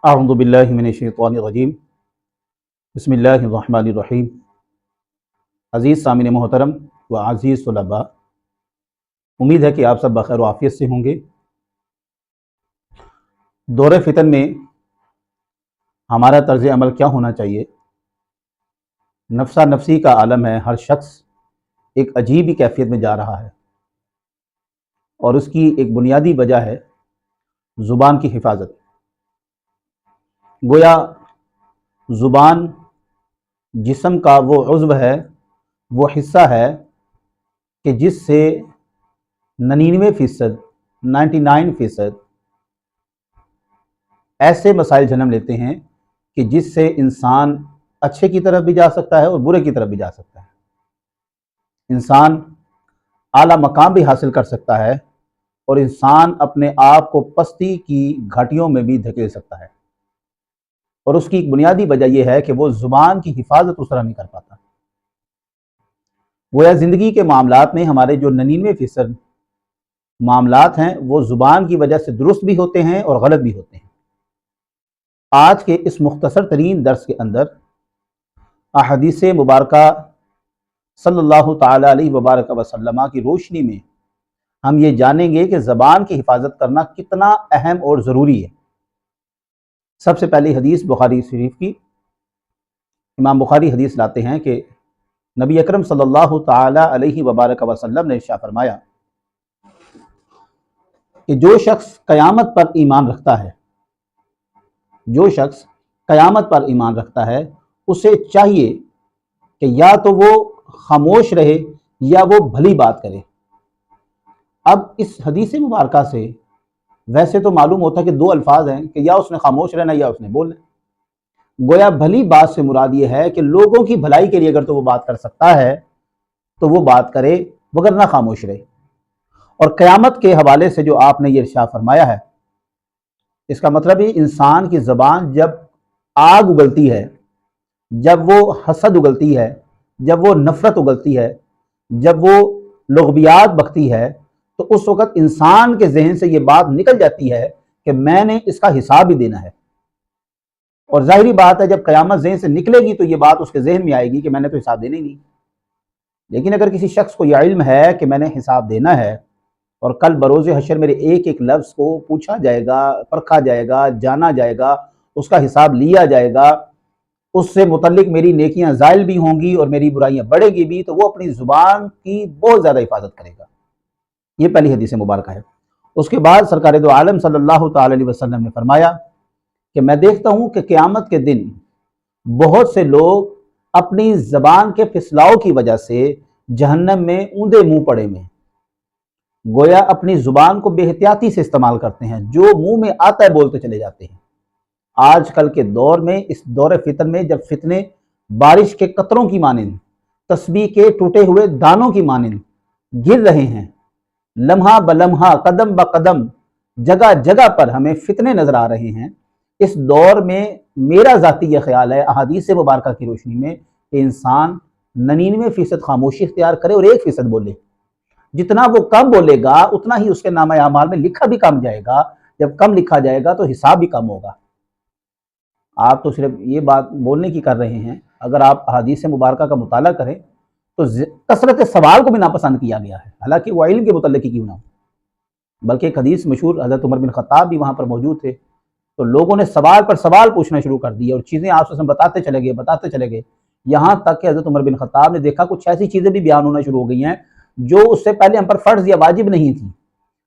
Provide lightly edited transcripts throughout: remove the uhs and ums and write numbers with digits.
اعوذ باللہ من الشیطان الرجیم بسم اللہ الرحمن الرحیم۔ عزیز سامعین محترم و عزیز طلباء، امید ہے کہ آپ سب بخیر و عافیت سے ہوں گے۔ دور فتن میں ہمارا طرز عمل کیا ہونا چاہیے؟ نفسا نفسی کا عالم ہے، ہر شخص ایک عجیب ہی کیفیت میں جا رہا ہے، اور اس کی ایک بنیادی وجہ ہے زبان کی حفاظت۔ گویا زبان جسم کا وہ عضو ہے، وہ حصہ ہے کہ جس سے 99% ایسے مسائل جنم لیتے ہیں کہ جس سے انسان اچھے کی طرف بھی جا سکتا ہے اور برے کی طرف بھی جا سکتا ہے۔ انسان اعلیٰ مقام بھی حاصل کر سکتا ہے اور انسان اپنے آپ کو پستی کی گھاٹیوں میں بھی دھکیل سکتا ہے، اور اس کی ایک بنیادی وجہ یہ ہے کہ وہ زبان کی حفاظت اس طرح نہیں کر پاتا۔ گویا زندگی کے معاملات میں ہمارے جو 99% معاملات ہیں وہ زبان کی وجہ سے درست بھی ہوتے ہیں اور غلط بھی ہوتے ہیں۔ آج کے اس مختصر ترین درس کے اندر احادیث مبارکہ صلی اللہ تعالی علیہ وبارک وسلم کی روشنی میں ہم یہ جانیں گے کہ زبان کی حفاظت کرنا کتنا اہم اور ضروری ہے۔ سب سے پہلی حدیث بخاری شریف کی، امام بخاری حدیث لاتے ہیں کہ نبی اکرم صلی اللہ تعالی علیہ وبارک وسلم نے ارشاد فرمایا کہ جو شخص قیامت پر ایمان رکھتا ہے اسے چاہیے کہ یا تو وہ خاموش رہے یا وہ بھلی بات کرے۔ اب اس حدیث مبارکہ سے ویسے تو معلوم ہوتا ہے کہ دو الفاظ ہیں کہ یا اس نے خاموش رہنا یا اس نے بولنا۔ گویا بھلی بات سے مراد یہ ہے کہ لوگوں کی بھلائی کے لیے اگر تو وہ بات کر سکتا ہے تو وہ بات کرے، وگرنہ خاموش رہے۔ اور قیامت کے حوالے سے جو آپ نے یہ ارشاد فرمایا ہے، اس کا مطلب ہے انسان کی زبان جب آگ اگلتی ہے، جب وہ حسد اگلتی ہے، جب وہ نفرت اگلتی ہے، جب وہ لغویات بکتی ہے، تو اس وقت انسان کے ذہن سے یہ بات نکل جاتی ہے کہ میں نے اس کا حساب بھی دینا ہے۔ اور ظاہری بات ہے جب قیامت ذہن سے نکلے گی تو یہ بات اس کے ذہن میں آئے گی کہ میں نے تو حساب دینا ہی نہیں۔ لیکن اگر کسی شخص کو یہ علم ہے کہ میں نے حساب دینا ہے اور کل بروز حشر میرے ایک ایک لفظ کو پوچھا جائے گا، پرکھا جائے گا، جانا جائے گا، اس کا حساب لیا جائے گا، اس سے متعلق میری نیکیاں زائل بھی ہوں گی اور میری برائیاں بڑھے گی بھی، تو وہ اپنی زبان کی بہت زیادہ حفاظت کرے گا۔ یہ پہلی حدیث مبارکہ ہے۔ اس کے بعد سرکار دو عالم صلی اللہ تعالی علیہ وسلم نے فرمایا کہ میں دیکھتا ہوں کہ قیامت کے دن بہت سے لوگ اپنی زبان کے پھسلاؤ کی وجہ سے جہنم میں اوندے منہ پڑے میں، گویا اپنی زبان کو بے احتیاطی سے استعمال کرتے ہیں، جو منہ میں آتا ہے بولتے چلے جاتے ہیں۔ آج کل کے دور میں، اس دور فتن میں، جب فتنے بارش کے قطروں کی مانند، تسبیح کے ٹوٹے ہوئے دانوں کی مانند گر رہے ہیں، لمحہ بلمحہ، قدم بقدم، جگہ جگہ پر ہمیں فتنے نظر آ رہے ہیں۔ اس دور میں میرا ذاتی یہ خیال ہے احادیث مبارکہ کی روشنی میں کہ انسان 99% خاموشی اختیار کرے اور 1% بولے۔ جتنا وہ کم بولے گا اتنا ہی اس کے نامہ اعمال میں لکھا بھی کم جائے گا، جب کم لکھا جائے گا تو حساب بھی کم ہوگا۔ آپ تو صرف یہ بات بولنے کی کر رہے ہیں، اگر آپ احادیث مبارکہ کا مطالعہ کریں تو کثرت سوال کو بھی ناپسند کیا گیا ہے، حالانکہ وہ علم کے متعلق ہی کیوں نہ ہو۔ بلکہ ایک حدیث مشہور، حضرت عمر بن خطاب بھی وہاں پر موجود تھے، تو لوگوں نے سوال پر سوال پوچھنا شروع کر دیے اور چیزیں آپ سے بتاتے چلے گئے، یہاں تک کہ حضرت عمر بن خطاب نے دیکھا کچھ ایسی چیزیں بھی بیان ہونا شروع ہو گئی ہیں جو اس سے پہلے ہم پر فرض یا واجب نہیں تھیں،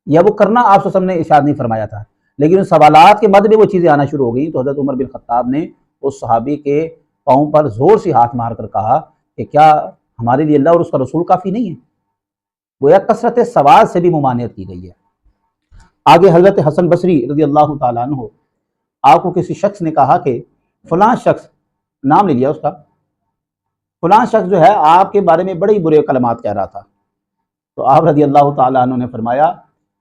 یا وہ کرنا آپ سے نے ارشاد نہیں فرمایا تھا، لیکن ان سوالات کے مد میں وہ چیزیں آنا شروع ہو گئیں، تو حضرت عمر بن خطاب نے اس صحابی کے پاؤں پر زور سے ہاتھ مار کر کہا کہ کیا ہمارے لیے اللہ اور اس کا رسول کافی نہیں ہے؟ گویا کثرت سوال سے بھی ممانعت کی گئی ہے۔ آگے حضرت حسن بصری رضی اللہ تعالیٰ عنہ، آپ کو کسی شخص نے کہا کہ فلاں شخص، نام لے لیا اس کا، فلاں شخص جو ہے آپ کے بارے میں بڑے برے کلمات کہہ رہا تھا، تو آپ رضی اللہ تعالیٰ عنہ نے فرمایا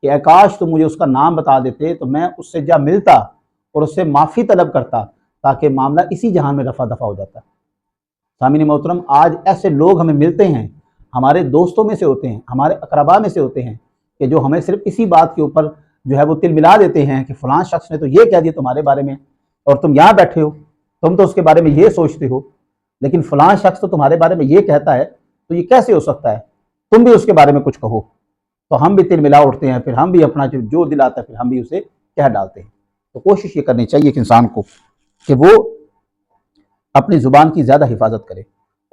کہ اے کاش تم مجھے اس کا نام بتا دیتے تو میں اس سے جا ملتا اور اس سے معافی طلب کرتا، تاکہ معاملہ اسی جہان میں رفع دفع ہو جاتا۔ سامعین محترم، آج ایسے لوگ ہمیں ملتے ہیں، ہمارے دوستوں میں سے ہوتے ہیں، ہمارے اقربا میں سے ہوتے ہیں، کہ جو ہمیں صرف اسی بات کے اوپر جو ہے وہ تل ملا دیتے ہیں کہ فلاں شخص نے تو یہ کہہ دیا تمہارے بارے میں، اور تم یہاں بیٹھے ہو، تم تو اس کے بارے میں یہ سوچتے ہو، لیکن فلاں شخص تو تمہارے بارے میں یہ کہتا ہے، تو یہ کیسے ہو سکتا ہے؟ تم بھی اس کے بارے میں کچھ کہو۔ تو ہم بھی تل ملا اٹھتے ہیں، پھر ہم بھی اپنا جو دل آتا ہے پھر ہم بھی اسے کہہ ڈالتے ہیں۔ تو کوشش یہ کرنی چاہیے کہ انسان کو کہ وہ اپنی زبان کی زیادہ حفاظت کرے۔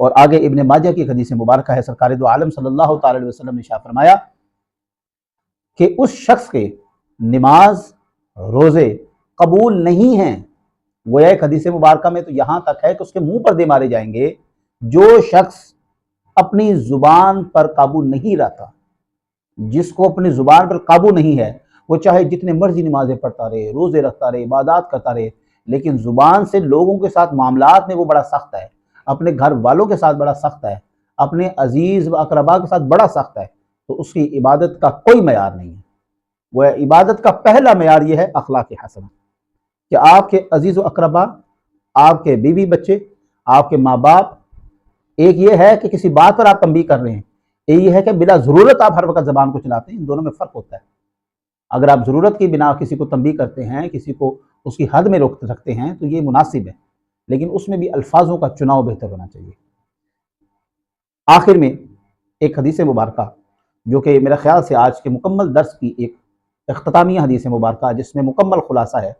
اور آگے ابن ماجہ کی حدیث مبارکہ ہے، سرکار دو عالم صلی اللہ تعالی علیہ وسلم نے ارشاد فرمایا کہ اس شخص کے نماز روزے قبول نہیں ہیں۔ گویا ایک حدیث مبارکہ میں تو یہاں تک ہے کہ اس کے منہ پر دے مارے جائیں گے جو شخص اپنی زبان پر قابو نہیں رہتا۔ جس کو اپنی زبان پر قابو نہیں ہے، وہ چاہے جتنے مرضی نمازیں پڑھتا رہے، روزے رکھتا رہے، عبادات کرتا رہے، لیکن زبان سے لوگوں کے ساتھ معاملات میں وہ بڑا سخت ہے، اپنے گھر والوں کے ساتھ بڑا سخت ہے، اپنے عزیز و اقربا کے ساتھ بڑا سخت ہے، تو اس کی عبادت کا کوئی معیار نہیں ہے۔ وہ عبادت کا پہلا معیار یہ ہے اخلاق حسنہ، کہ آپ کے عزیز و اقربا، آپ کے بیوی بچے، آپ کے ماں باپ، ایک یہ ہے کہ کسی بات پر آپ تنبیہ کر رہے ہیں، ایک یہ ہے کہ بلا ضرورت آپ ہر وقت زبان کو چلاتے ہیں، ان دونوں میں فرق ہوتا ہے۔ اگر آپ ضرورت کی بنا کسی کو تنبیہ کرتے ہیں، کسی کو اس کی حد میں روک رکھتے ہیں تو یہ مناسب ہے، لیکن اس میں بھی الفاظوں کا چناؤ بہتر ہونا چاہیے۔ آخر میں ایک حدیث مبارکہ جو کہ میرا خیال سے آج کے مکمل درس کی ایک اختتامیہ حدیث مبارکہ، جس میں مکمل خلاصہ ہے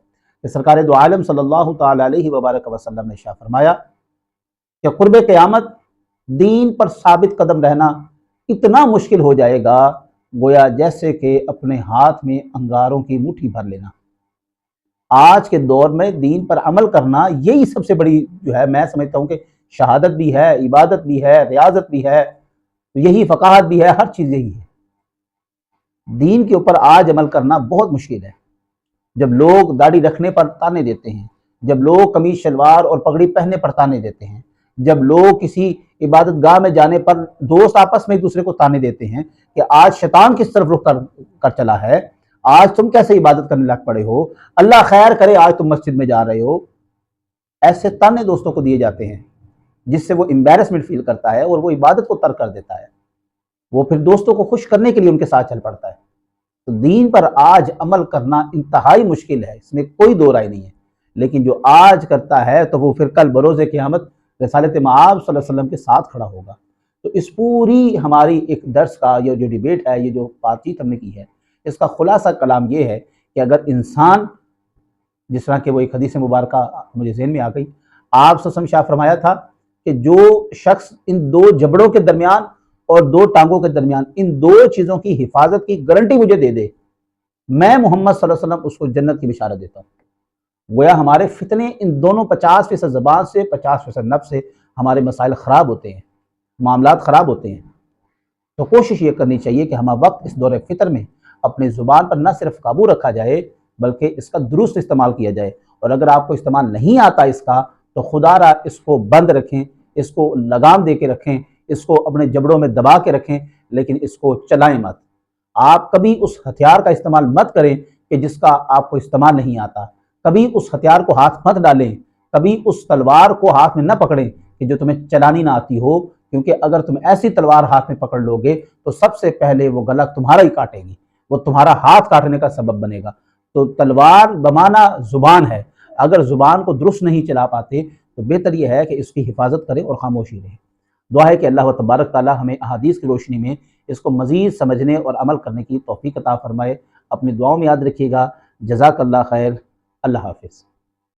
کہ سرکار دو عالم صلی اللہ تعالی علیہ وبارک وسلم نے ارشاد فرمایا کہ قرب قیامت دین پر ثابت قدم رہنا اتنا مشکل ہو جائے گا گویا جیسے کہ اپنے ہاتھ میں انگاروں کی مٹھی بھر لینا۔ آج کے دور میں دین پر عمل کرنا یہی سب سے بڑی جو ہے، میں سمجھتا ہوں کہ شہادت بھی ہے، عبادت بھی ہے، ریاضت بھی ہے، یہی فقاہت بھی ہے، ہر چیز یہی ہے۔ دین کے اوپر آج عمل کرنا بہت مشکل ہے۔ جب لوگ داڑھی رکھنے پر تانے دیتے ہیں، جب لوگ قمیض شلوار اور پگڑی پہننے پر تانے دیتے ہیں، جب لوگ کسی عبادت گاہ میں جانے پر دوست آپس میں ایک دوسرے کو تانے دیتے ہیں کہ آج شیطان کس طرف رخ کر چلا ہے، آج تم کیسے عبادت کرنے لگ پڑے ہو، اللہ خیر کرے آج تم مسجد میں جا رہے ہو، ایسے تانے دوستوں کو دیے جاتے ہیں جس سے وہ امبیرسمنٹ فیل کرتا ہے اور وہ عبادت کو ترک کر دیتا ہے، وہ پھر دوستوں کو خوش کرنے کے لیے ان کے ساتھ چل پڑتا ہے۔ تو دین پر آج عمل کرنا انتہائی مشکل ہے، اس میں کوئی دو رائے نہیں ہے، لیکن جو آج کرتا ہے تو وہ پھر کل بروز قیامت رسالت مآب صلی اللہ علیہ وسلم کے ساتھ کھڑا ہوگا۔ تو اس پوری ہماری ایک درس کا یہ جو ڈیبیٹ ہے، یہ جو بات چیت ہم نے کی ہے، اس کا خلاصہ کلام یہ ہے کہ اگر انسان، جس طرح کہ وہ ایک حدیث مبارکہ مجھے ذہن میں آ گئی، آپ صلی اللہ علیہ وسلم شاہ فرمایا تھا کہ جو شخص ان دو جبڑوں کے درمیان اور دو ٹانگوں کے درمیان ان دو چیزوں کی حفاظت کی گارنٹی مجھے دے دے، میں محمد صلی اللہ علیہ وسلم اس کو جنت کی بشارت دیتا ہوں۔ گویا ہمارے فتنے ان دونوں 50% زبان سے 50% نفس سے ہمارے مسائل خراب ہوتے ہیں، معاملات خراب ہوتے ہیں۔ تو کوشش یہ کرنی چاہیے کہ ہم وقت اس دور فطر میں اپنی زبان پر نہ صرف قابو رکھا جائے بلکہ اس کا درست استعمال کیا جائے، اور اگر آپ کو استعمال نہیں آتا اس کا تو خدا را اس کو بند رکھیں، اس کو لگام دے کے رکھیں، اس کو اپنے جبڑوں میں دبا کے رکھیں، لیکن اس کو چلائیں مت۔ آپ کبھی اس ہتھیار کا استعمال مت کریں کہ جس کا آپ کو استعمال نہیں آتا، کبھی اس ہتھیار کو ہاتھ مت ڈالیں، کبھی اس تلوار کو ہاتھ میں نہ پکڑیں کہ جو تمہیں چلانی نہ آتی ہو، کیونکہ اگر تم ایسی تلوار ہاتھ میں پکڑ لو گے تو سب سے پہلے وہ گلا تمہارا ہی کاٹے گی، وہ تمہارا ہاتھ کاٹنے کا سبب بنے گا۔ تو تلوار بمانا زبان ہے، اگر زبان کو درست نہیں چلا پاتے تو بہتر یہ ہے کہ اس کی حفاظت کریں اور خاموشی رہیں۔ دعا ہے کہ اللہ تبارک تعالی ہمیں احادیث کی روشنی میں اس کو مزید سمجھنے اور عمل کرنے کی توفیق عطا فرمائے۔ اپنی دعاؤں میں یاد رکھیے گا۔ جزاک اللہ خیر۔ اللہ حافظ۔